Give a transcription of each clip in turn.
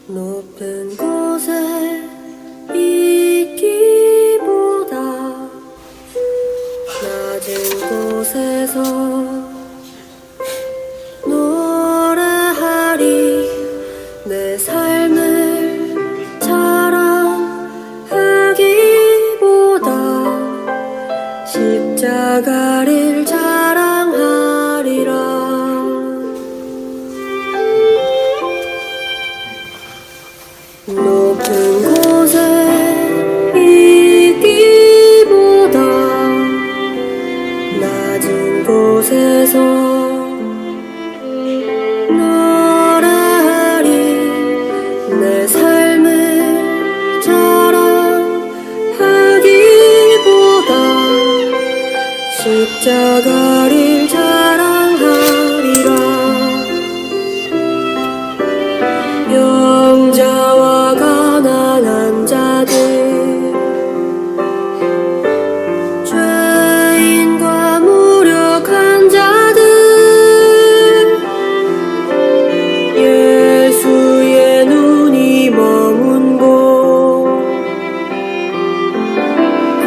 높은 곳에 있기보다 낮은 곳에서 노래하리. 내 삶을 자랑하기보다 십자가를 자랑하리라. 높은 곳에 있기보다 낮은 곳에서 노래하리. 내 삶을 자랑하기보다 십자가를 자랑하리라. 영자와 가난한 자들, 죄인과 무력한 자들, 예수의 눈이 머문 곳, 그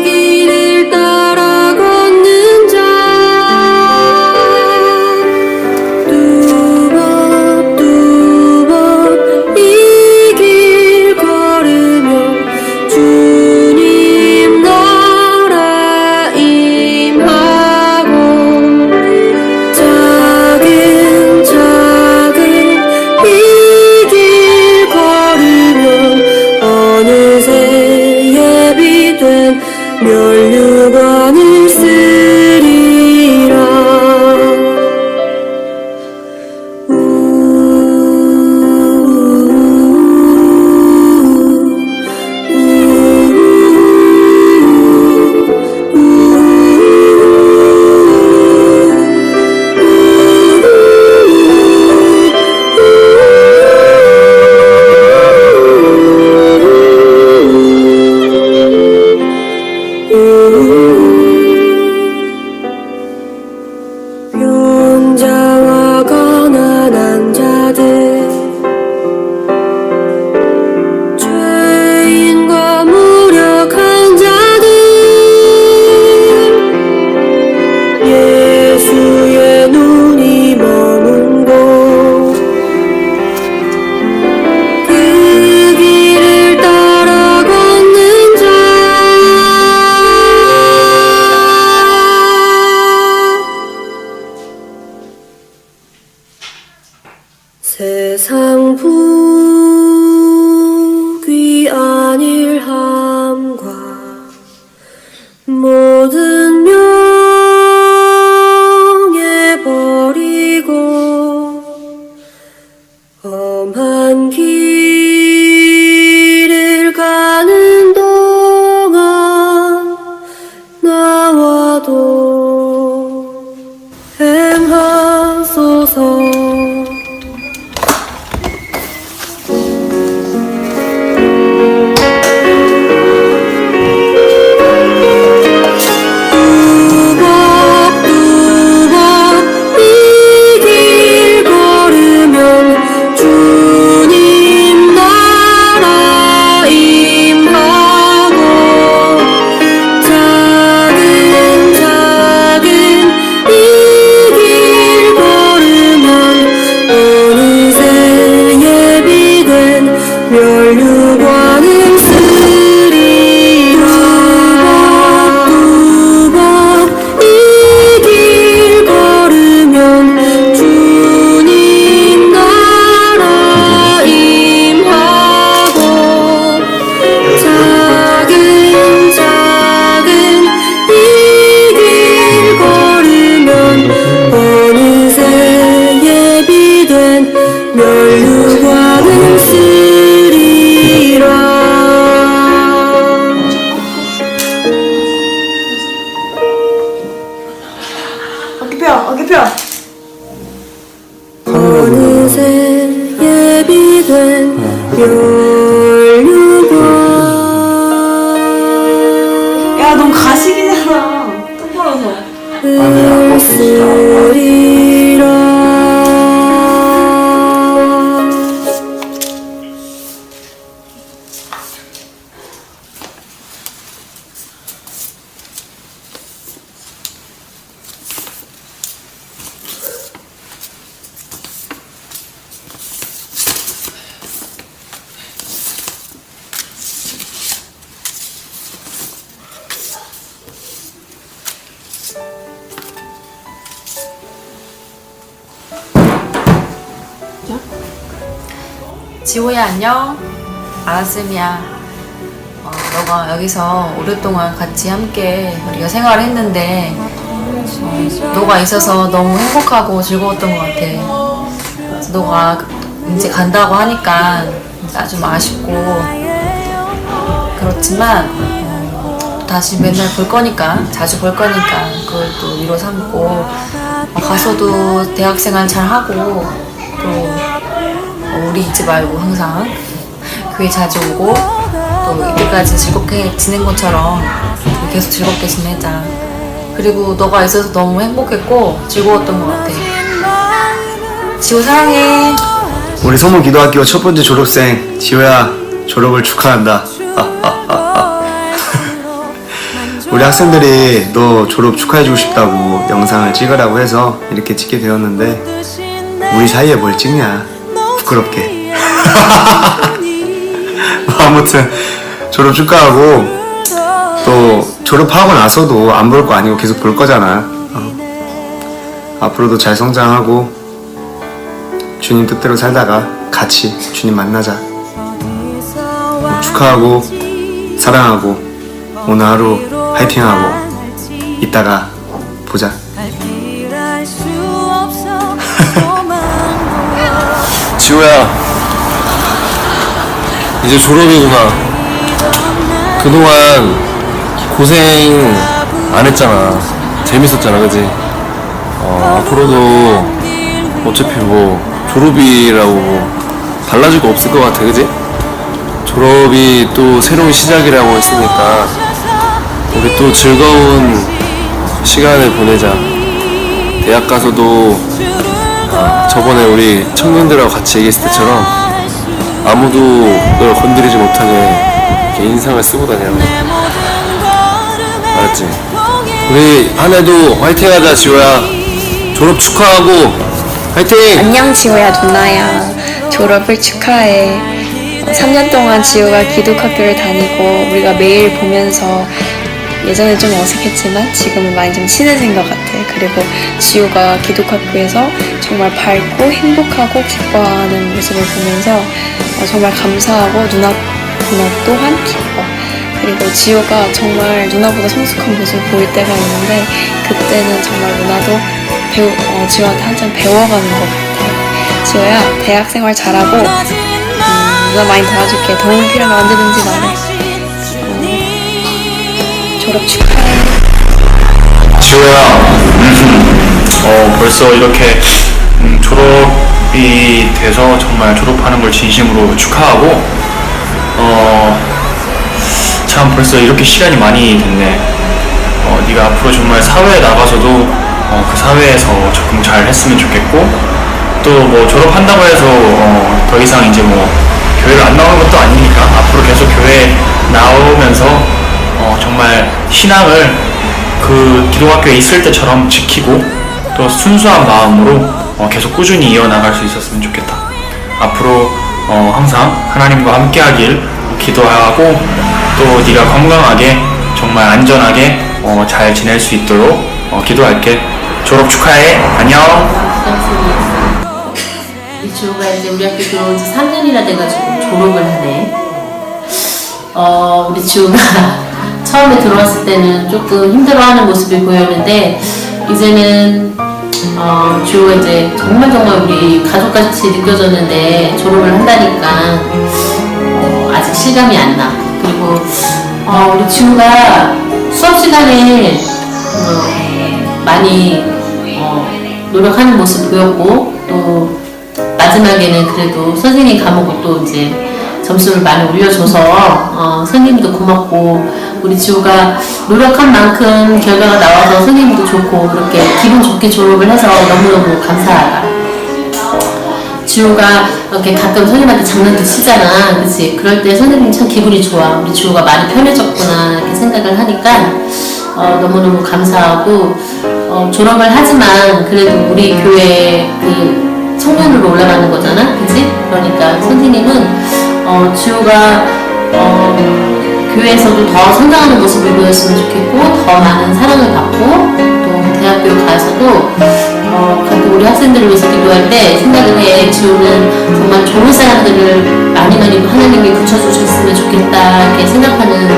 길을 따라 걷는 자, 지호야 안녕. 아라쌤이야. 너가 여기서 오랫동안 같이 함께 우리가 생활을 했는데 너가 있어서 너무 행복하고 즐거웠던 것 같아. 그래서 너가 이제 간다고 하니까 나 좀 아쉽고 그렇지만 다시 맨날 볼 거니까, 자주 볼 거니까 그걸 또 위로 삼고 가서도 대학생활 잘 하고 또 우리 잊지 말고 항상 교회 자주 오고 또 이때까지 즐겁게 지낸 것처럼 계속 즐겁게 지내자. 그리고 너가 있어서 너무 행복했고 즐거웠던 것 같아. 지호 사랑해. 우리 소문 기도학교 첫 번째 졸업생 지호야, 졸업을 축하한다. 우리 학생들이 너 졸업 축하해주고 싶다고 영상을 찍으라고 해서 이렇게 찍게 되었는데 우리 사이에 뭘 찍냐, 부끄럽게. 아무튼 졸업 축하하고 또 졸업하고 나서도 안 볼 거 아니고 계속 볼 거잖아. 앞으로도 잘 성장하고 주님 뜻대로 살다가 같이 주님 만나자. 축하하고 사랑하고 오늘 하루 화이팅하고 이따가 보자. 지호야, 이제 졸업이구나. 그동안 고생 안 했잖아. 재밌었잖아, 그지? 앞으로도 어차피 뭐 졸업이라고 뭐 달라질 거 없을 것 같아, 그지? 졸업이 또 새로운 시작이라고 했으니까 우리 또 즐거운 시간을 보내자. 대학 가서도 저번에 우리 청년들하고 같이 얘기했을 때처럼 아무도 널 건드리지 못하게 이렇게 인상을 쓰고 다녀. 알았지? 우리 한 해도 화이팅 하자, 지호야. 졸업 축하하고 화이팅! 안녕 지호야, 누나야. 졸업을 축하해. 3년 동안 지호가 기독학교를 다니고 우리가 매일 보면서 예전에 좀 어색했지만 지금은 많이 좀 친해진 것 같아. 그리고 지호가 기독학교에서 정말 밝고 행복하고 기뻐하는 모습을 보면서 정말 감사하고 누나 또한 기뻐. 그리고 지호가 정말 누나보다 성숙한 모습을 보일 때가 있는데 그때는 정말 누나도 지호한테 한참 배워가는 것 같아. 지호야, 대학생활 잘하고 누나 많이 도와줄게. 도움 필요하면 언제든지 말해. 졸업 축하해. 지호야, 벌써 이렇게 졸업이 돼서 정말 졸업하는 걸 진심으로 축하하고 참 벌써 이렇게 시간이 많이 됐네. 네가 앞으로 정말 사회에 나가서도 그 사회에서 적응 잘 했으면 좋겠고 또 뭐 졸업한다고 해서 더 이상 이제 뭐 교회를 안 나오는 것도 아니니까 앞으로 계속 교회에 나오면서 정말 신앙을 그 기독학교에 있을 때처럼 지키고 또 순수한 마음으로 계속 꾸준히 이어나갈 수 있었으면 좋겠다. 앞으로 항상 하나님과 함께하길 기도하고 또 네가 건강하게 정말 안전하게 잘 지낼 수 있도록 기도할게. 졸업 축하해. 안녕. 우리 지호가 이제 우리 학교 들어온 지 3년이나 돼가지고 졸업을 하네. 우리 지호가 처음에 들어왔을 때는 조금 힘들어하는 모습이 보였는데 이제는 지호가 이제 정말 우리 가족같이 느껴졌는데 졸업을 한다니까 아직 실감이 안 나. 그리고 우리 지호가 수업 시간에 많이 노력하는 모습 보였고 또 마지막에는 그래도 선생님 과목을 또 이제 점수를 많이 올려줘서 선생님도 고맙고 우리 지호가 노력한 만큼 결과가 나와서 선생님도 좋고 그렇게 기분 좋게 졸업을 해서 너무너무 감사하다. 지호가 이렇게 가끔 선생님한테 장난도 치잖아, 그치? 그럴 때 선생님이 참 기분이 좋아. 우리 지호가 많이 편해졌구나 이렇게 생각을 하니까 너무너무 감사하고 졸업을 하지만 그래도 우리 교회 그 청년으로 올라가는 거잖아, 그치? 그러니까 선생님은 지호가 교회에서도 더 성장하는 모습을 보였으면 좋겠고 더 많은 사랑을 받고 또 대학 고등학교 가서도 가끔 우리 학생들을 위해서 기도할 때 생각을 해. 지호는 정말 좋은 사람들을 많이 하나님이 붙여주셨으면 좋겠다 이렇게 생각하는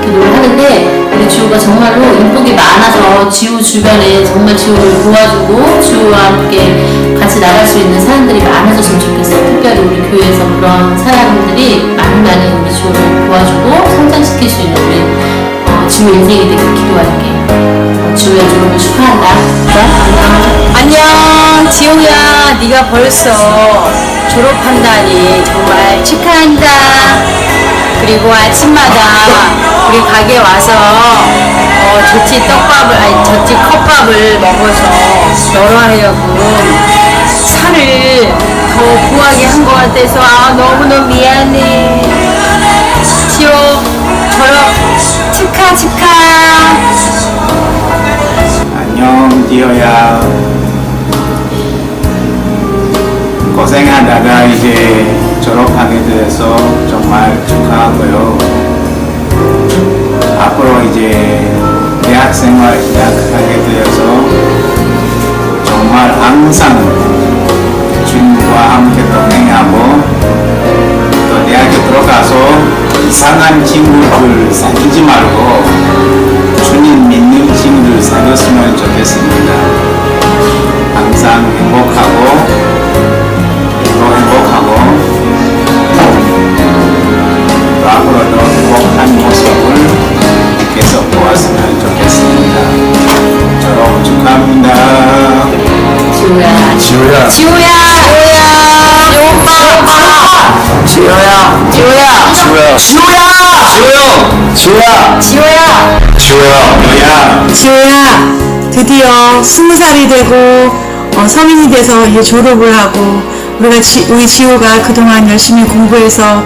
기도를 하는데, 우리 지호가 정말로 인복이 많아서 지호 주변에 정말 지호를 도와주고 지호와 함께 같이 나갈 수 있는 사람들이 많아졌으면 좋겠어. 특별히 우리 교회에서 그런 사람들이 많이 우리 지호를 도와주고 성장시킬 수 있는 우리 지호 인생이 되길 기도할게. 지호야, 졸업을 축하한다. 안녕, 지호야. 네가 벌써 졸업한다니 정말 축하한다. 그리고 아침마다 우리 가게 와서 저치 떡밥을, 아니 저치 컵밥을 먹어서 너로 하려고 살을 더 부하게 한 것 같아서 너무너무 미안해. 지호 졸업 축하. 안녕, 디어야. 고생하다가 이제 졸업하게 돼서 정말 축하하고요. 앞으로 이제 대학생활 시작하게 되어서 정말 항상 주님과 함께 동행하고, 또 대학에 들어가서 이상한 친구들 사귀지 말고 주님 믿는 친구들 사귀었으면 좋겠습니다. 항상 행복하고 또 앞으로도 행복한 모습을 계속 보았으면 좋겠습니다. 졸업 축하합니다. 지호야. 지호야. 지호야, 드디어 20살이 되고 성인이 돼서 이제 졸업을 하고, 우리 지호가 그동안 열심히 공부해서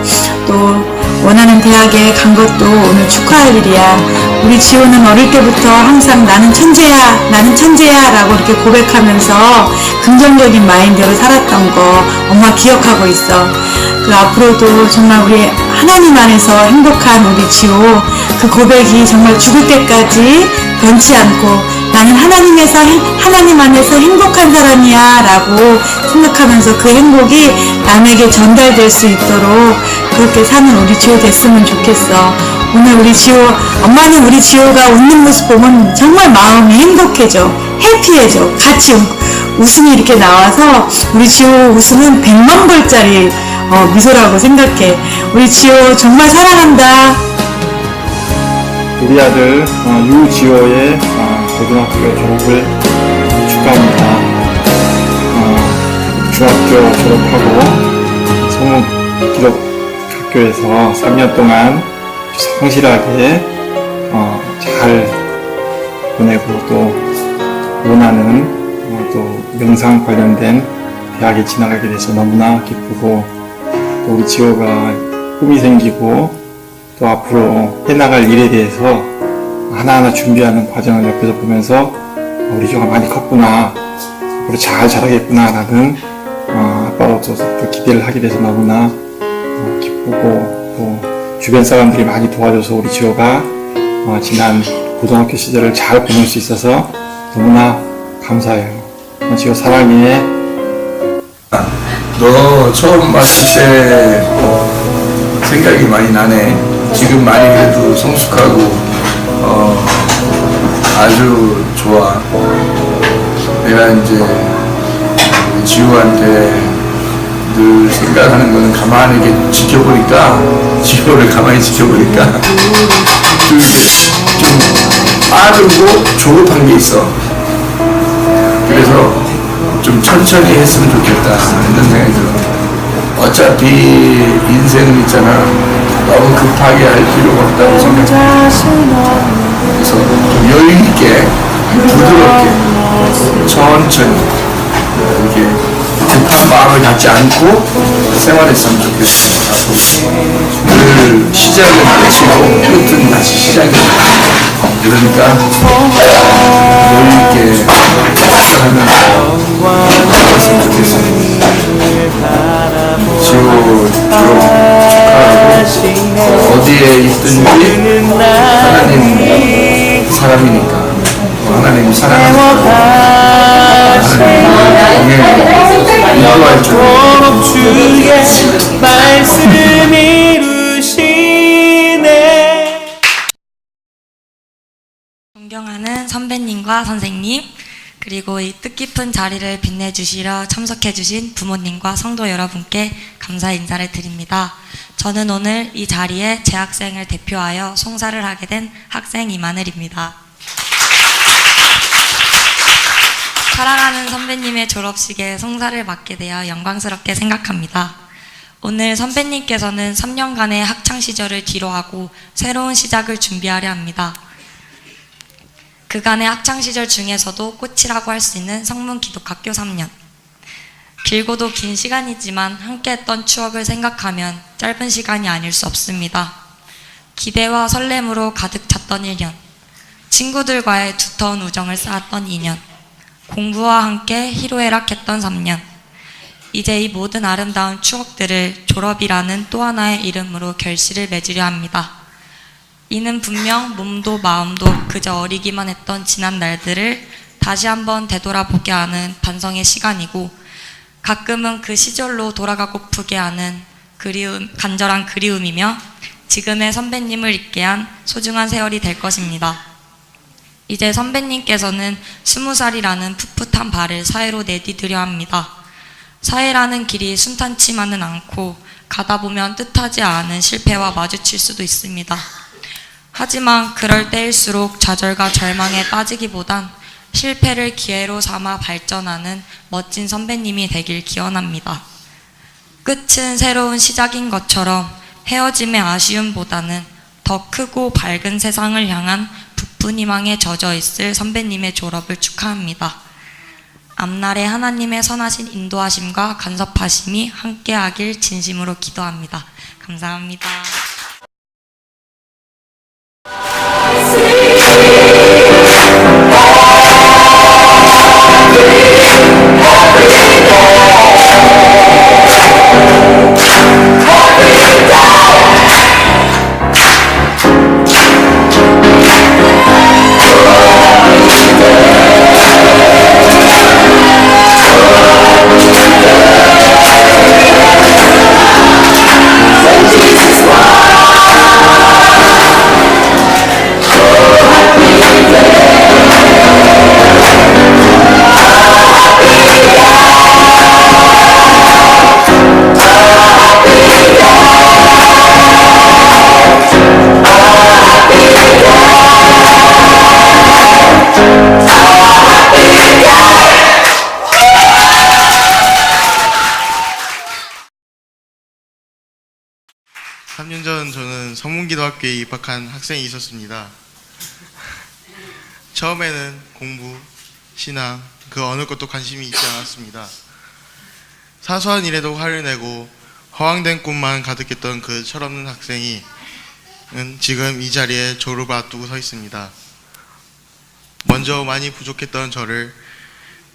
또 원하는 대학에 간 것도 오늘 축하할 일이야. 우리 지호는 어릴 때부터 항상 나는 천재야 라고 이렇게 고백하면서 긍정적인 마인드로 살았던 거 엄마 기억하고 있어. 그 앞으로도 정말 우리 하나님 안에서 행복한 우리 지호, 그 고백이 정말 죽을 때까지 변치 않고 나는 하나님 안에서 행복한 사람이야 라고 생각하면서 그 행복이 남에게 전달될 수 있도록 그렇게 사는 우리 지호 됐으면 좋겠어. 오늘 우리 지호, 엄마는 우리 지호가 웃는 모습 보면 정말 마음이 행복해져, 해피해져. 같이 웃음이 이렇게 나와서 우리 지호 웃음은 100만 불짜리 미소라고 생각해. 우리 지호 정말 사랑한다. 우리 아들 유지호의 고등학교 졸업을 축하합니다. 중학교 졸업하고 성북기독학교에서 3년 동안 성실하게 잘 보내고, 또 원하는 또 영상 관련된 대학에 진학하게 돼서 너무나 기쁘고, 또 우리 지호가 꿈이 생기고 또 앞으로 해나갈 일에 대해서 하나하나 준비하는 과정을 옆에서 보면서 우리 지호가 많이 컸구나, 앞으로 잘 자라겠구나 라는 아빠로서 또 기대를 하게 돼서 너무나 기쁘고, 또 주변 사람들이 많이 도와줘서 우리 지호가 지난 고등학교 시절을 잘 보낼 수 있어서 너무나 감사해요. 지호 사랑해. 너 처음 봤을 때 생각이 많이 나네. 지금 많이 그래도 성숙하고 아주 좋아. 내가 이제 지우한테 늘 생각하는 거는 가만히 이렇게 지켜보니까, 지우를 가만히 지켜보니까 좀 빠르고 조급한 게 있어. 그래서 좀 천천히 했으면 좋겠다 이런 생각이 들어. 어차피 인생은 있잖아, 너무 급하게 할 필요가 없다고 생각해. 그래서 좀 여유 있게 부드럽게 천천히 이렇게 급한 마음을 갖지 않고 생활했으면 좋겠어. 늘 시작은 끝이고 끝은 다시 시작이야. 그러니까 여유 있게 생각하면서 살았으면 좋겠어. 지호 졸업 축하하고, 어디에 있든지 하나님 사람이니까 하나님 사랑하는 하나님 주의 말씀 이루시네. 존경하는 선배님과 선생님, 그리고 이 뜻깊은 자리를 빛내주시려 참석해주신 부모님과 성도 여러분께 감사 인사를 드립니다. 저는 오늘 이 자리에 재학생을 대표하여 송사를 하게 된 학생 이마늘입니다. 사랑하는 선배님의 졸업식에 송사를 맡게 되어 영광스럽게 생각합니다. 오늘 선배님께서는 3년간의 학창시절을 뒤로하고 새로운 시작을 준비하려 합니다. 그간의 학창시절 중에서도 꽃이라고 할 수 있는 성문기독학교 3년. 길고도 긴 시간이지만 함께했던 추억을 생각하면 짧은 시간이 아닐 수 없습니다. 기대와 설렘으로 가득 찼던 1년. 친구들과의 두터운 우정을 쌓았던 2년. 공부와 함께 희로애락했던 3년. 이제 이 모든 아름다운 추억들을 졸업이라는 또 하나의 이름으로 결실을 맺으려 합니다. 이는 분명 몸도 마음도 그저 어리기만 했던 지난 날들을 다시 한번 되돌아보게 하는 반성의 시간이고, 가끔은 그 시절로 돌아가고프게 하는 간절한 그리움이며 지금의 선배님을 잊게 한 소중한 세월이 될 것입니다. 이제 선배님께서는 20살이라는 풋풋한 발을 사회로 내디디려 합니다. 사회라는 길이 순탄치만은 않고 가다 보면 뜻하지 않은 실패와 마주칠 수도 있습니다. 하지만 그럴 때일수록 좌절과 절망에 빠지기보단 실패를 기회로 삼아 발전하는 멋진 선배님이 되길 기원합니다. 끝은 새로운 시작인 것처럼 헤어짐의 아쉬움보다는 더 크고 밝은 세상을 향한 부푼 희망에 젖어 있을 선배님의 졸업을 축하합니다. 앞날에 하나님의 선하신 인도하심과 간섭하심이 함께하길 진심으로 기도합니다. 감사합니다. 저는 성문기도학교에 입학한 학생이 있었습니다. 처음에는 공부, 신앙, 그 어느 것도 관심이 있지 않았습니다. 사소한 일에도 화를 내고 허황된 꿈만 가득했던 그 철없는 학생이 지금 이 자리에 졸업을 앞두고 서 있습니다. 먼저 많이 부족했던 저를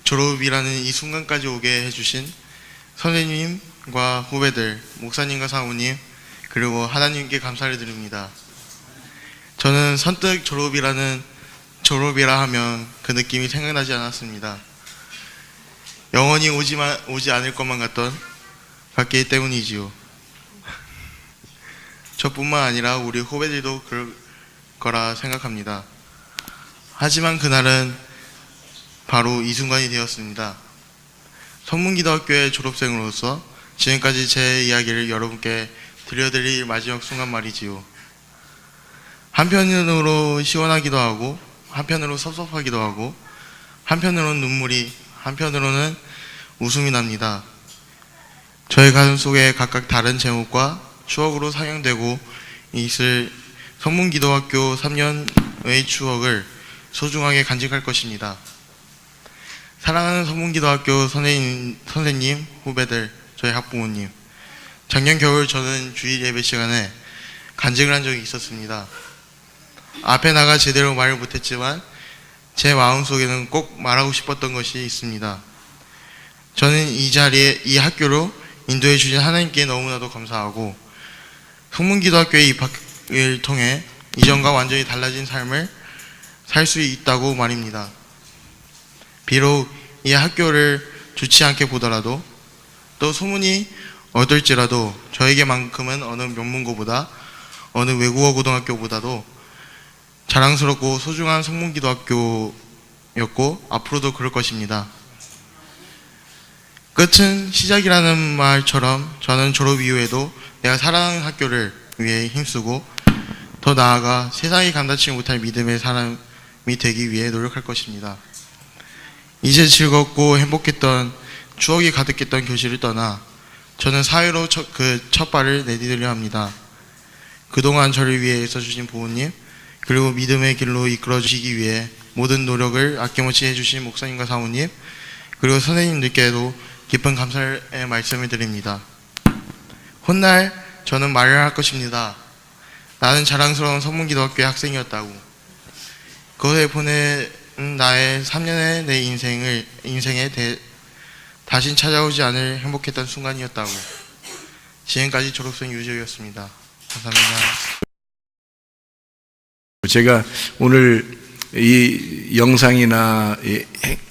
졸업이라는 이 순간까지 오게 해주신 선생님과 후배들, 목사님과 사모님, 그리고 하나님께 감사를 드립니다. 저는 선뜻 졸업이라 하면 그 느낌이 생각나지 않았습니다. 영원히 오지 않을 것만 같기 때문이지요. 저뿐만 아니라 우리 후배들도 그럴 거라 생각합니다. 하지만 그날은 바로 이 순간이 되었습니다. 성문기도학교의 졸업생으로서 지금까지 제 이야기를 여러분께 들려드릴 마지막 순간 말이지요. 한편으로 시원하기도 하고, 한편으로 섭섭하기도 하고, 한편으로는 눈물이, 한편으로는 웃음이 납니다. 저의 가슴 속에 각각 다른 제목과 추억으로 상영되고 있을 성문기도학교 3년의 추억을 소중하게 간직할 것입니다. 사랑하는 성문기도학교 선생님, 후배들, 저희 학부모님, 작년 겨울 저는 주일 예배 시간에 간증을 한 적이 있었습니다. 앞에 나가 제대로 말을 못했지만 제 마음속에는 꼭 말하고 싶었던 것이 있습니다. 저는 이 자리에, 이 학교로 인도해 주신 하나님께 너무나도 감사하고, 성문기도학교의 입학을 통해 이전과 완전히 달라진 삶을 살 수 있다고 말입니다. 비록 이 학교를 좋지 않게 보더라도 또 소문이 어떨지라도 저에게만큼은 어느 명문고보다 어느 외국어 고등학교보다도 자랑스럽고 소중한 성문기도학교였고 앞으로도 그럴 것입니다. 끝은 시작이라는 말처럼 저는 졸업 이후에도 내가 사랑하는 학교를 위해 힘쓰고 더 나아가 세상이 감당치 못할 믿음의 사람이 되기 위해 노력할 것입니다. 이제 즐겁고 행복했던 추억이 가득했던 교실을 떠나 저는 사회로 첫 발을 내디디려 합니다. 그동안 저를 위해 애써주신 부모님 그리고 믿음의 길로 이끌어주시기 위해 모든 노력을 아낌없이 해주신 목사님과 사모님 그리고 선생님들께도 깊은 감사의 말씀을 드립니다. 훗날 저는 말을 할 것입니다. 나는 자랑스러운 성문기도학교의 학생이었다고. 그것에 보낸 나의 3년의 내 인생에 다신 찾아오지 않을 행복했던 순간이었다고. 지금까지 졸업생 유재우였습니다. 감사합니다. 제가 오늘 이 영상이나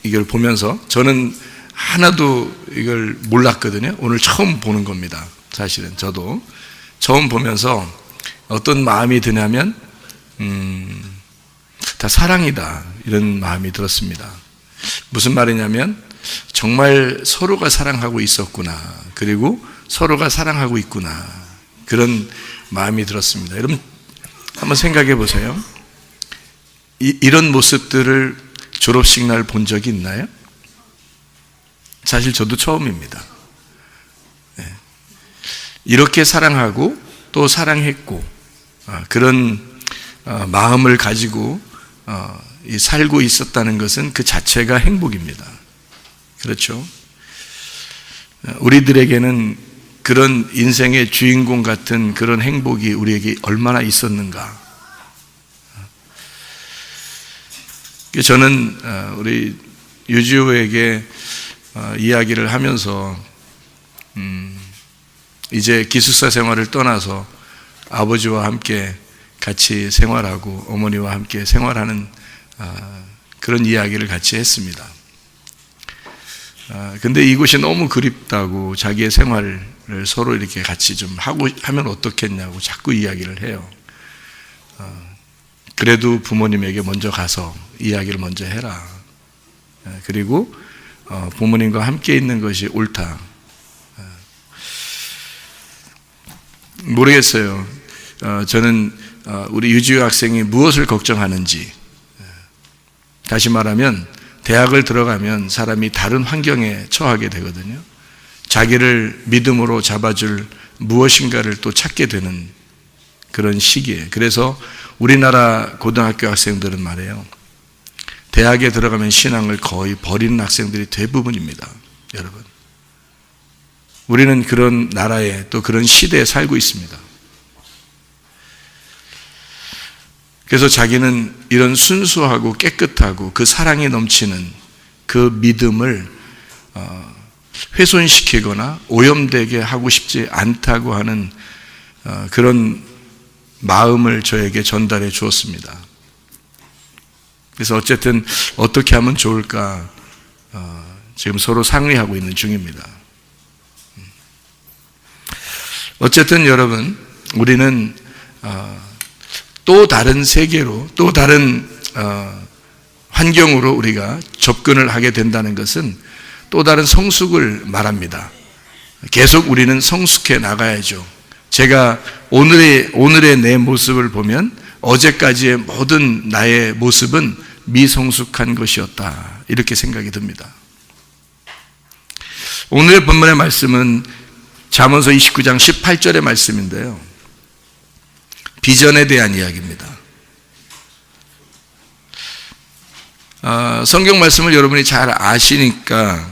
이걸 보면서 저는 하나도 이걸 몰랐거든요. 오늘 처음 보는 겁니다. 사실은 저도 처음 보면서 어떤 마음이 드냐면 다 사랑이다 이런 마음이 들었습니다. 무슨 말이냐면 정말 서로가 사랑하고 있었구나, 그리고 서로가 사랑하고 있구나, 그런 마음이 들었습니다. 여러분 한번 생각해 보세요. 이런 모습들을 졸업식 날 본 적이 있나요? 사실 저도 처음입니다. 이렇게 사랑하고 또 사랑했고 그런 마음을 가지고 살고 있었다는 것은 그 자체가 행복입니다. 그렇죠? 우리들에게는 그런 인생의 주인공 같은 그런 행복이 우리에게 얼마나 있었는가. 저는 우리 유지호에게 이야기를 하면서 이제 기숙사 생활을 떠나서 아버지와 함께 같이 생활하고 어머니와 함께 생활하는 그런 이야기를 같이 했습니다. 근데 이곳이 너무 그립다고 자기의 생활을 서로 이렇게 같이 좀 하면 어떻겠냐고 자꾸 이야기를 해요. 그래도 부모님에게 먼저 가서 이야기를 먼저 해라. 그리고 부모님과 함께 있는 것이 옳다. 모르겠어요. 저는 우리 유지호 학생이 무엇을 걱정하는지. 다시 말하면 대학을 들어가면 사람이 다른 환경에 처하게 되거든요. 자기를 믿음으로 잡아줄 무엇인가를 또 찾게 되는 그런 시기에. 그래서 우리나라 고등학교 학생들은 말이에요, 대학에 들어가면 신앙을 거의 버리는 학생들이 대부분입니다. 여러분, 우리는 그런 나라에 또 그런 시대에 살고 있습니다. 그래서 자기는 이런 순수하고 깨끗하고 그 사랑이 넘치는 그 믿음을 훼손시키거나 오염되게 하고 싶지 않다고 하는 그런 마음을 저에게 전달해 주었습니다. 그래서 어쨌든 어떻게 하면 좋을까 지금 서로 상의하고 있는 중입니다. 어쨌든 여러분, 우리는 또 다른 세계로, 또 다른 환경으로 우리가 접근을 하게 된다는 것은 또 다른 성숙을 말합니다. 계속 우리는 성숙해 나가야죠. 제가 오늘의 내 모습을 보면 어제까지의 모든 나의 모습은 미성숙한 것이었다, 이렇게 생각이 듭니다. 오늘의 본문의 말씀은 잠언서 29장 18절의 말씀인데요, 비전에 대한 이야기입니다. 성경 말씀을 여러분이 잘 아시니까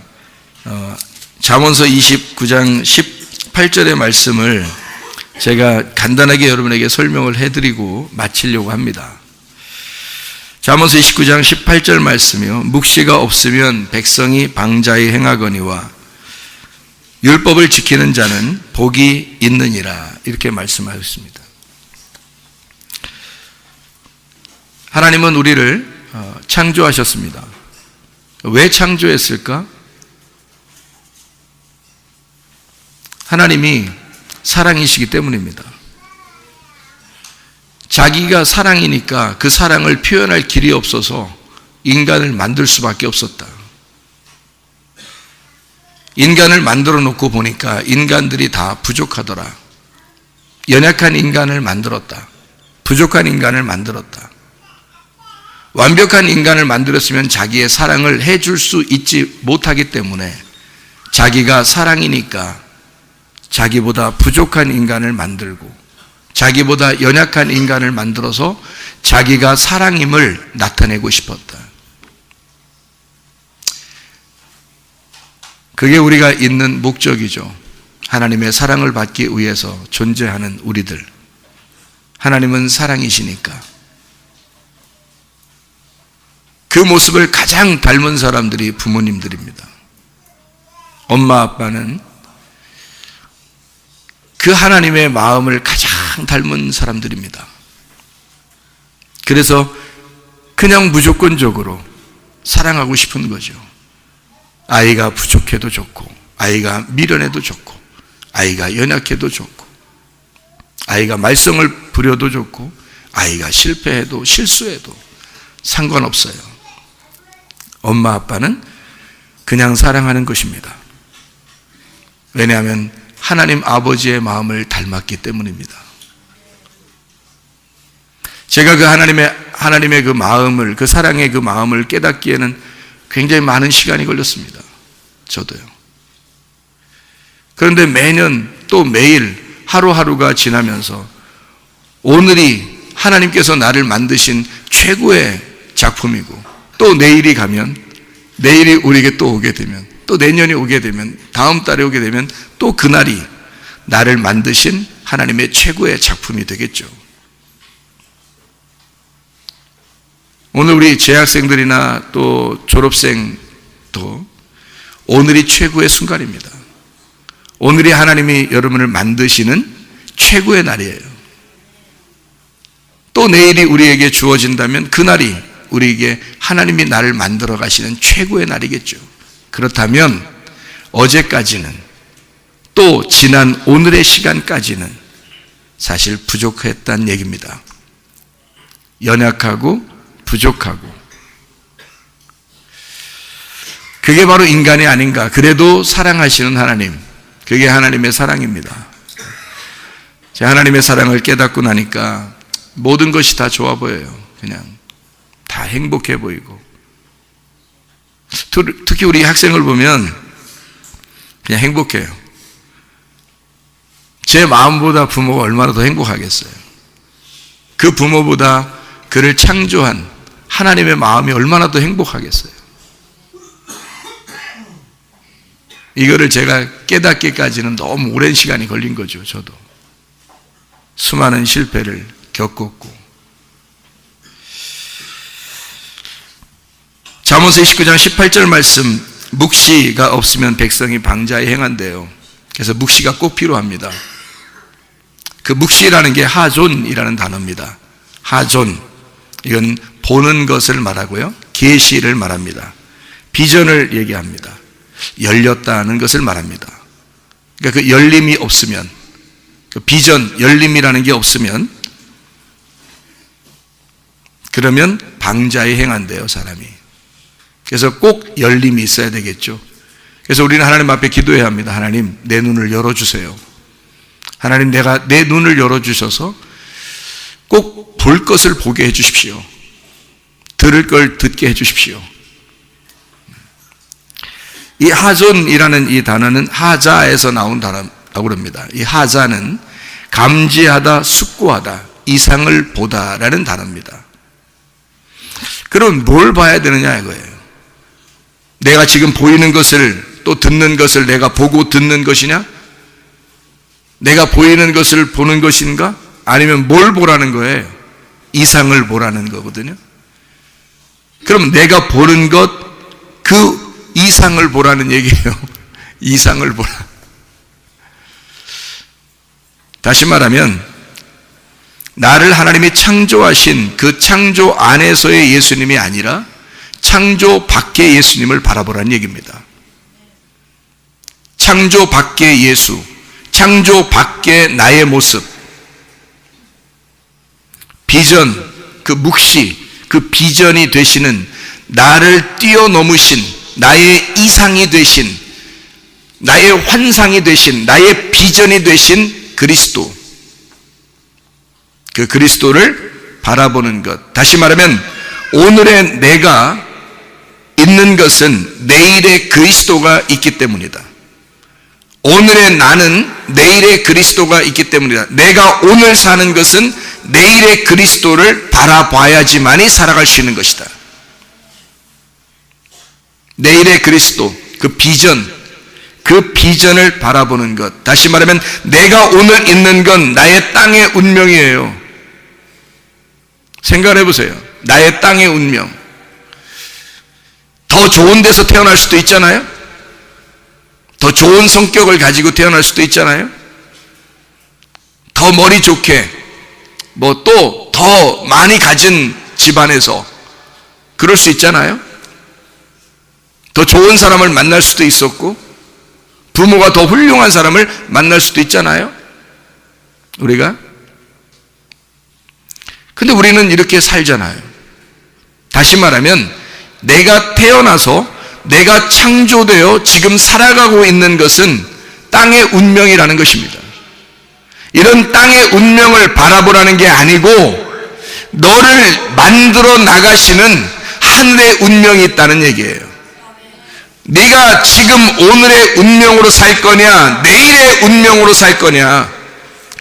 잠언서 29장 18절의 말씀을 제가 간단하게 여러분에게 설명을 해드리고 마치려고 합니다. 잠언서 29장 18절 말씀이요, 묵시가 없으면 백성이 방자히 행하거니와 율법을 지키는 자는 복이 있느니라, 이렇게 말씀하셨습니다. 하나님은 우리를 창조하셨습니다. 왜 창조했을까? 하나님이 사랑이시기 때문입니다. 자기가 사랑이니까 그 사랑을 표현할 길이 없어서 인간을 만들 수밖에 없었다. 인간을 만들어 놓고 보니까 인간들이 다 부족하더라. 연약한 인간을 만들었다. 부족한 인간을 만들었다. 완벽한 인간을 만들었으면 자기의 사랑을 해줄 수 있지 못하기 때문에 자기가 사랑이니까 자기보다 부족한 인간을 만들고 자기보다 연약한 인간을 만들어서 자기가 사랑임을 나타내고 싶었다. 그게 우리가 있는 목적이죠. 하나님의 사랑을 받기 위해서 존재하는 우리들. 하나님은 사랑이시니까. 그 모습을 가장 닮은 사람들이 부모님들입니다. 엄마 아빠는 그 하나님의 마음을 가장 닮은 사람들입니다. 그래서 그냥 무조건적으로 사랑하고 싶은 거죠. 아이가 부족해도 좋고, 아이가 미련해도 좋고, 아이가 연약해도 좋고, 아이가 말썽을 부려도 좋고, 아이가 실패해도 실수해도 상관없어요. 엄마 아빠는 그냥 사랑하는 것입니다. 왜냐하면 하나님 아버지의 마음을 닮았기 때문입니다. 제가 그 하나님의 그 마음을, 그 사랑의 그 마음을 깨닫기에는 굉장히 많은 시간이 걸렸습니다. 저도요. 그런데 매년 또 매일 하루하루가 지나면서 오늘이 하나님께서 나를 만드신 최고의 작품이고, 또 내일이 가면, 내일이 우리에게 또 오게 되면, 또 내년이 오게 되면, 다음 달에 오게 되면 또 그날이 나를 만드신 하나님의 최고의 작품이 되겠죠. 오늘 우리 재학생들이나 또 졸업생도 오늘이 최고의 순간입니다. 오늘이 하나님이 여러분을 만드시는 최고의 날이에요. 또 내일이 우리에게 주어진다면 그날이 우리에게 하나님이 나를 만들어 가시는 최고의 날이겠죠. 그렇다면 어제까지는, 또 지난 오늘의 시간까지는 사실 부족했다는 얘기입니다. 연약하고 부족하고. 그게 바로 인간이 아닌가. 그래도 사랑하시는 하나님, 그게 하나님의 사랑입니다. 제가 하나님의 사랑을 깨닫고 나니까 모든 것이 다 좋아 보여요. 그냥 다 행복해 보이고. 특히 우리 학생을 보면 그냥 행복해요. 제 마음보다 부모가 얼마나 더 행복하겠어요. 그 부모보다 그를 창조한 하나님의 마음이 얼마나 더 행복하겠어요. 이거를 제가 깨닫기까지는 너무 오랜 시간이 걸린 거죠. 저도 수많은 실패를 겪었고. 잠언서 29장 18절 말씀, 묵시가 없으면 백성이 방자에 행한대요. 그래서 묵시가 꼭 필요합니다. 그 묵시라는 게 하존이라는 단어입니다. 하존, 이건 보는 것을 말하고요, 계시를 말합니다. 비전을 얘기합니다. 열렸다는 것을 말합니다. 그러니까 그 열림이 없으면, 그 비전, 열림이라는 게 없으면, 그러면 방자에 행한대요, 사람이. 그래서 꼭 열림이 있어야 되겠죠. 그래서 우리는 하나님 앞에 기도해야 합니다. 하나님, 내 눈을 열어주세요. 하나님, 내 눈을 열어주셔서 꼭 볼 것을 보게 해주십시오. 들을 걸 듣게 해주십시오. 이 하존이라는 이 단어는 하자에서 나온 단어라고 그럽니다. 이 하자는 감지하다, 숙고하다, 이상을 보다라는 단어입니다. 그럼 뭘 봐야 되느냐 이거예요. 내가 지금 보이는 것을, 또 듣는 것을 내가 보고 듣는 것이냐? 내가 보이는 것을 보는 것인가? 아니면 뭘 보라는 거예요? 이상을 보라는 거거든요. 그럼 내가 보는 것, 그 이상을 보라는 얘기예요. 이상을 보라. 다시 말하면 나를 하나님이 창조하신 그 창조 안에서의 예수님이 아니라 창조 밖의 예수님을 바라보라는 얘기입니다. 창조 밖의 예수, 창조 밖의 나의 모습, 비전, 그 묵시, 그 비전이 되시는, 나를 뛰어넘으신, 나의 이상이 되신, 나의 환상이 되신, 나의 비전이 되신 그리스도, 그 그리스도를 바라보는 것. 다시 말하면 오늘의 내가 있는 것은 내일의 그리스도가 있기 때문이다. 오늘의 나는 내일의 그리스도가 있기 때문이다. 내가 오늘 사는 것은 내일의 그리스도를 바라봐야지만이 살아갈 수 있는 것이다. 내일의 그리스도, 그 비전, 그 비전을 바라보는 것. 다시 말하면 내가 오늘 있는 건 나의 땅의 운명이에요. 생각을 해보세요. 나의 땅의 운명. 더 좋은 데서 태어날 수도 있잖아요. 더 좋은 성격을 가지고 태어날 수도 있잖아요. 더 머리 좋게, 뭐 또 더 많이 가진 집안에서 그럴 수 있잖아요. 더 좋은 사람을 만날 수도 있었고, 부모가 더 훌륭한 사람을 만날 수도 있잖아요. 우리가. 근데 우리는 이렇게 살잖아요. 다시 말하면 내가 태어나서 내가 창조되어 지금 살아가고 있는 것은 땅의 운명이라는 것입니다. 이런 땅의 운명을 바라보라는 게 아니고 너를 만들어 나가시는 하늘의 운명이 있다는 얘기예요. 네가 지금 오늘의 운명으로 살 거냐, 내일의 운명으로 살 거냐,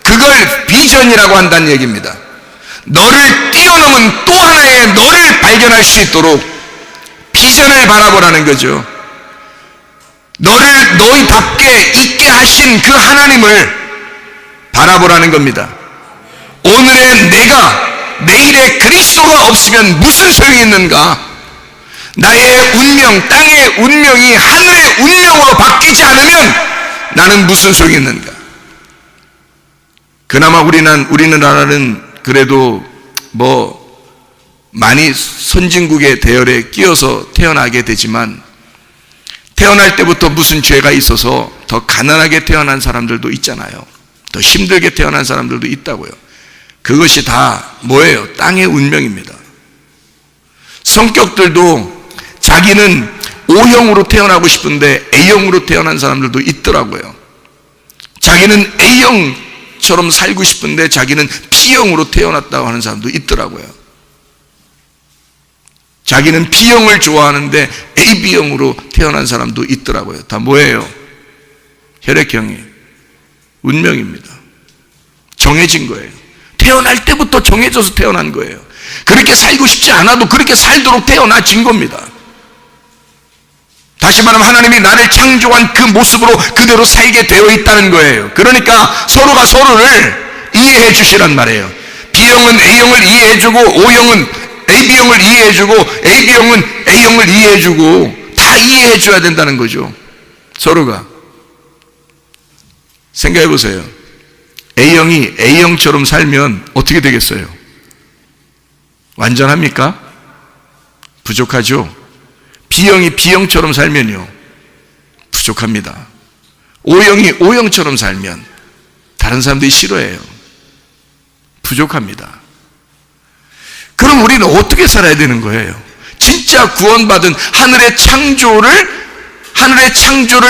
그걸 비전이라고 한다는 얘기입니다. 너를 뛰어넘은 또 하나의 너를 발견할 수 있도록 비전을 바라보라는 거죠. 너를 너희답게 있게 하신 그 하나님을 바라보라는 겁니다. 오늘의 내가 내일의 그리스도가 없으면 무슨 소용이 있는가? 나의 운명, 땅의 운명이 하늘의 운명으로 바뀌지 않으면 나는 무슨 소용이 있는가? 그나마 우리나라는 그래도 뭐 많이 선진국의 대열에 끼어서 태어나게 되지만, 태어날 때부터 무슨 죄가 있어서 더 가난하게 태어난 사람들도 있잖아요. 더 힘들게 태어난 사람들도 있다고요. 그것이 다 뭐예요? 땅의 운명입니다. 성격들도 자기는 O형으로 태어나고 싶은데 A형으로 태어난 사람들도 있더라고요. 자기는 A형처럼 살고 싶은데 자기는 B형으로 태어났다고 하는 사람도 있더라고요. 자기는 B형을 좋아하는데 AB형으로 태어난 사람도 있더라고요. 다 뭐예요? 혈액형이 운명입니다. 정해진 거예요. 태어날 때부터 정해져서 태어난 거예요. 그렇게 살고 싶지 않아도 그렇게 살도록 태어나진 겁니다. 다시 말하면 하나님이 나를 창조한 그 모습으로 그대로 살게 되어 있다는 거예요. 그러니까 서로가 서로를 이해해 주시란 말이에요. B형은 A형을 이해해주고, O형은 AB형을 이해해주고, AB형은 A형을 이해해주고, 다 이해해줘야 된다는 거죠. 서로가. 생각해보세요. A형이 A형처럼 살면 어떻게 되겠어요? 완전합니까? 부족하죠. B형이 B형처럼 살면요, 부족합니다. O형이 O형처럼 살면 다른 사람들이 싫어해요. 부족합니다. 그럼 우리는 어떻게 살아야 되는 거예요? 진짜 구원받은 하늘의 창조를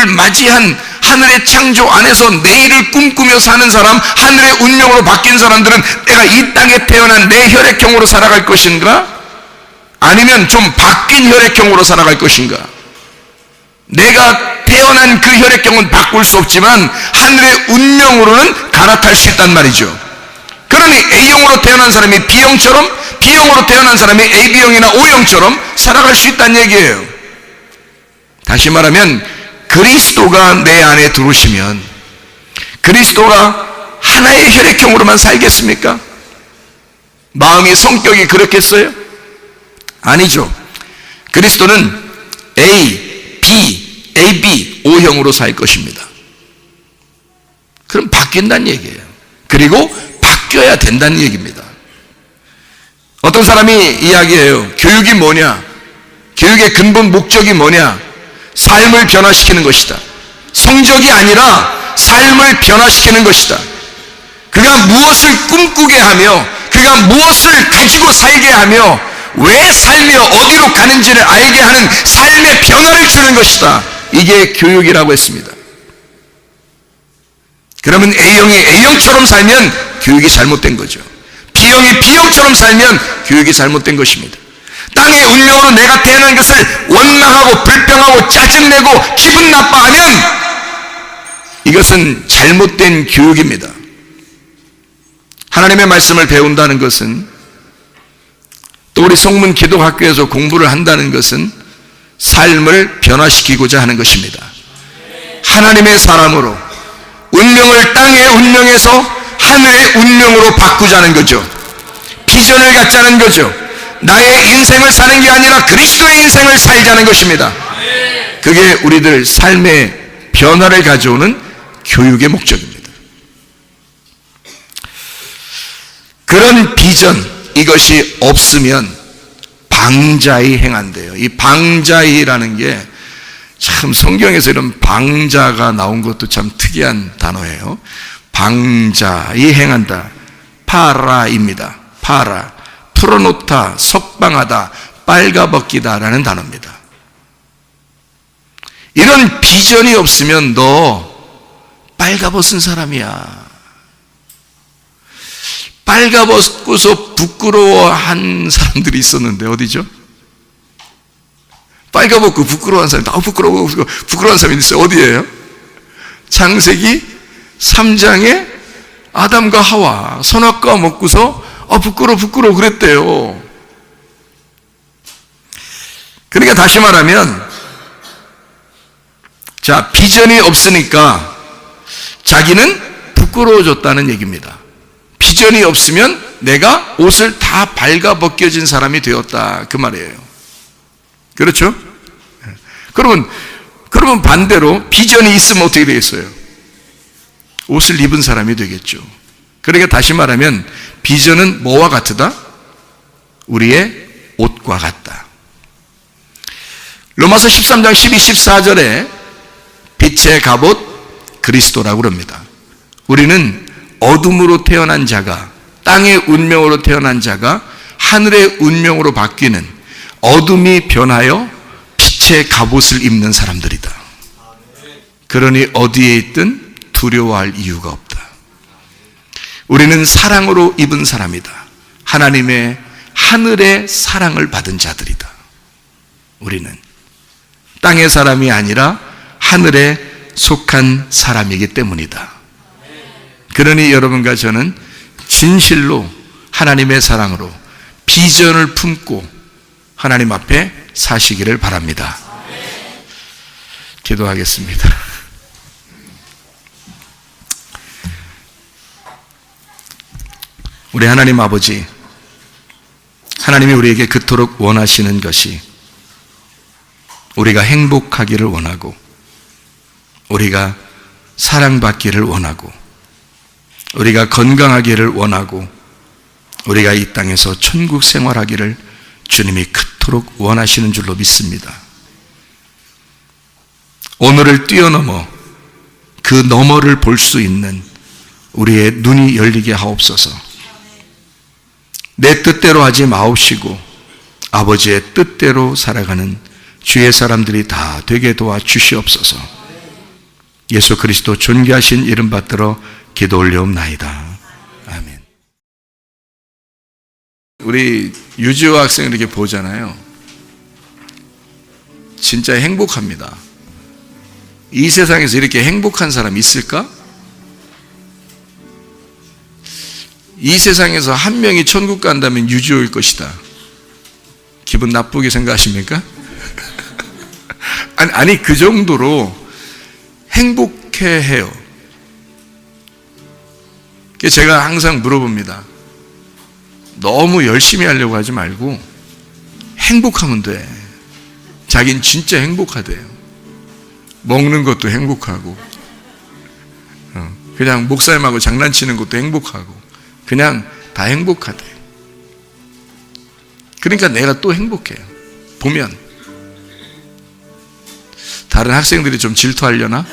맞이한 하늘의 창조 안에서 내일을 꿈꾸며 사는 사람, 하늘의 운명으로 바뀐 사람들은 내가 이 땅에 태어난 내 혈액형으로 살아갈 것인가? 아니면 좀 바뀐 혈액형으로 살아갈 것인가? 내가 태어난 그 혈액형은 바꿀 수 없지만 하늘의 운명으로는 갈아탈 수 있단 말이죠. 그러니 A형으로 태어난 사람이 B형처럼, B형으로 태어난 사람이 AB형이나 O형처럼 살아갈 수 있다는 얘기예요. 다시 말하면 그리스도가 내 안에 들어오시면, 그리스도가 하나의 혈액형으로만 살겠습니까? 마음이, 성격이 그렇겠어요? 아니죠. 그리스도는 A, B, AB, O형으로 살 것입니다. 그럼 바뀐다는 얘기예요. 그리고 바뀌어야 된다는 얘기입니다. 어떤 사람이 이야기해요. 교육이 뭐냐? 교육의 근본 목적이 뭐냐? 삶을 변화시키는 것이다. 성적이 아니라 삶을 변화시키는 것이다. 그가 무엇을 꿈꾸게 하며 그가 무엇을 가지고 살게 하며 왜 살며 어디로 가는지를 알게 하는 삶의 변화를 주는 것이다. 이게 교육이라고 했습니다. 그러면 A형이 A형처럼 살면 교육이 잘못된 거죠. B형이 B형처럼 살면 교육이 잘못된 것입니다. 땅의 운명으로 내가 태어난 것을 원망하고 불평하고 짜증내고 기분 나빠하면 이것은 잘못된 교육입니다. 하나님의 말씀을 배운다는 것은, 또 우리 성문 기독학교에서 공부를 한다는 것은 삶을 변화시키고자 하는 것입니다. 하나님의 사람으로 운명을 땅의 운명에서 하늘의 운명으로 바꾸자는 거죠. 비전을 갖자는 거죠. 나의 인생을 사는 게 아니라 그리스도의 인생을 살자는 것입니다. 그게 우리들 삶의 변화를 가져오는 교육의 목적입니다. 그런 비전, 이것이 없으면 방자히 행한대요. 이 방자히라는 게 참 성경에서 이런 방자가 나온 것도 참 특이한 단어예요. 방자히 행한다. 파라입니다. 파라. 풀어놓다, 석방하다, 빨가벗기다라는 단어입니다. 이런 비전이 없으면 너 빨가벗은 사람이야. 빨가벗고서 부끄러워한 사람들이 있었는데 어디죠? 빨가벗고 부끄러워한 사람이, 부끄러워한 사람이 있어요. 어디예요? 창세기 3장에 아담과 하와 선악과 먹고서 부끄러워 그랬대요. 그러니까 다시 말하면, 자, 비전이 없으니까 자기는 부끄러워졌다는 얘기입니다. 비전이 없으면 내가 옷을 다 발가벗겨진 사람이 되었다, 그 말이에요. 그렇죠? 그러면 반대로 비전이 있으면 어떻게 되겠어요? 옷을 입은 사람이 되겠죠. 그러니까 다시 말하면 비전은 뭐와 같으다? 우리의 옷과 같다. 로마서 13장 12, 14절에 빛의 갑옷 그리스도라고 그럽니다. 우리는 어둠으로 태어난 자가, 땅의 운명으로 태어난 자가 하늘의 운명으로 바뀌는, 어둠이 변하여 빛의 갑옷을 입는 사람들이다. 그러니 어디에 있든 두려워할 이유가 없다. 우리는 사랑으로 입은 사람이다. 하나님의 하늘의 사랑을 받은 자들이다. 우리는 땅의 사람이 아니라 하늘에 속한 사람이기 때문이다. 그러니 여러분과 저는 진실로 하나님의 사랑으로 비전을 품고 하나님 앞에 사시기를 바랍니다. 기도하겠습니다. 우리 하나님 아버지, 하나님이 우리에게 그토록 원하시는 것이 우리가 행복하기를 원하고, 우리가 사랑받기를 원하고, 우리가 건강하기를 원하고, 우리가 이 땅에서 천국 생활하기를 주님이 그토록 원하시는 줄로 믿습니다. 오늘을 뛰어넘어 그 너머를 볼 수 있는 우리의 눈이 열리게 하옵소서. 내 뜻대로 하지 마옵시고 아버지의 뜻대로 살아가는 주의 사람들이 다 되게 도와주시옵소서. 예수 그리스도 존귀하신 이름 받들어 기도 올려옵나이다. 아멘. 우리 유지호 학생 이렇게 보잖아요. 진짜 행복합니다. 이 세상에서 이렇게 행복한 사람이 있을까? 이 세상에서 한 명이 천국 간다면 유지호일 것이다. 기분 나쁘게 생각하십니까? 아니 그 정도로 행복해해요. 제가 항상 물어봅니다. 너무 열심히 하려고 하지 말고 행복하면 돼. 자긴 진짜 행복하대요. 먹는 것도 행복하고, 그냥 목사님하고 장난치는 것도 행복하고, 그냥 다 행복하대. 그러니까 내가 또 행복해요. 보면 다른 학생들이 좀 질투하려나?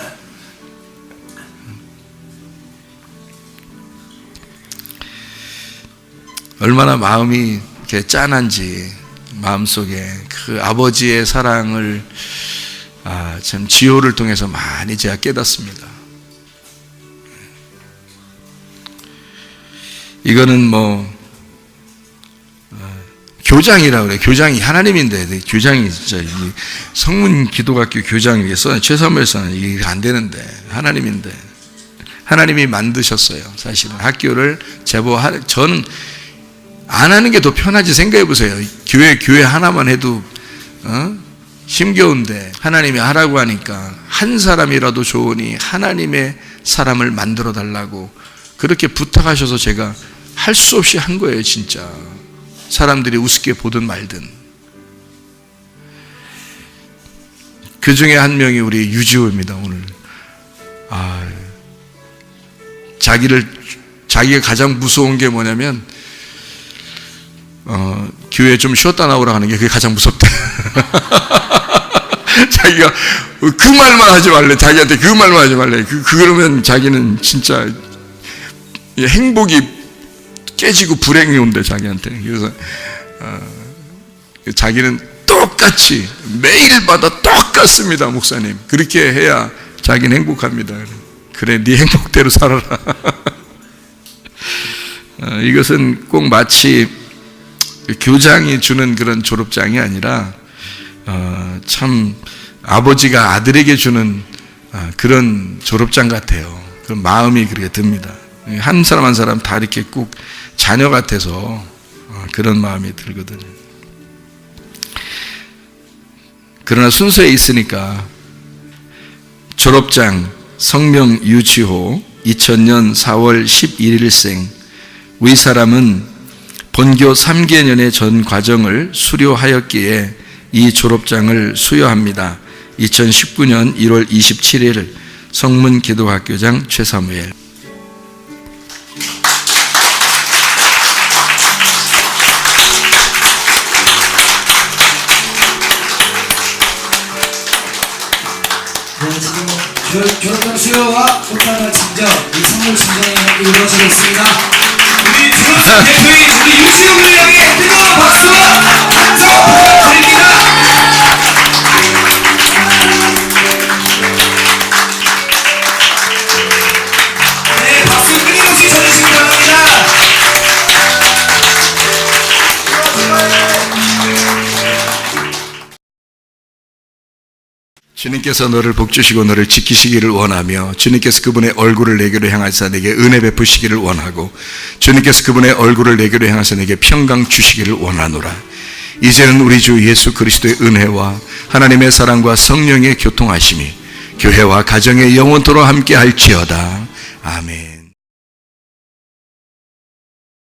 얼마나 마음이 이렇게 짠한지, 마음속에 그 아버지의 사랑을 참 지호를 통해서 많이 제가 깨닫습니다. 이거는 뭐 교장이라고 그래. 교장이 하나님인데 교장이 진짜 성문 기독학교 교장이겠어. 최선물선 이게 안 되는데 하나님인데 하나님이 만드셨어요. 사실은 학교를 저는 안 하는 게 더 편하지. 생각해 보세요. 교회 하나만 해도 힘겨운데 하나님이 하라고 하니까 한 사람이라도 좋으니 하나님의 사람을 만들어 달라고 그렇게 부탁하셔서 제가 할 수 없이 한 거예요. 진짜 사람들이 우습게 보든 말든. 그 중에 한 명이 우리 유지호입니다. 오늘 자기가 가장 무서운 게 뭐냐면 교회 좀 쉬었다 나오라 하는 게 그게 가장 무섭대. 자기가 그 말만 하지 말래. 자기한테 그 말만 하지 말래. 그러면 자기는 진짜 행복이 깨지고 불행이 온대 자기한테. 그래서 자기는 똑같이 매일마다 똑같습니다. 목사님 그렇게 해야 자기는 행복합니다. 그래 네 행복대로 살아라. 이것은 꼭 마치 교장이 주는 그런 졸업장이 아니라 참 아버지가 아들에게 주는 그런 졸업장 같아요. 그런 마음이 그렇게 듭니다. 한 사람 한 사람 다 이렇게 꼭 자녀 같아서 그런 마음이 들거든요. 그러나 순서에 있으니까 졸업장 성명 유지호 2000년 4월 11일생 위 사람은 본교 3개년의 전 과정을 수료하였기에 이 졸업장을 수여합니다. 2019년 1월 27일 성문 기독학교장 최사무엘. 졸업장 수여와 꽃다발 증정, 이 선물 증정이 이루어지겠습니다. 우리 졸업생 대표인 우리 유지훈을 향해 뜨거운 박수와 함성 부탁드립니다. 네, 박수 끊임없이 쳐주시기 바랍니다. 주님께서 너를 복주시고 너를 지키시기를 원하며 주님께서 그분의 얼굴을 내게로 향하사 내게 은혜 베푸시기를 원하고 주님께서 그분의 얼굴을 내게로 향하사 내게 평강 주시기를 원하노라. 이제는 우리 주 예수 그리스도의 은혜와 하나님의 사랑과 성령의 교통하심이 교회와 가정에 영원토록 함께 할지어다. 아멘.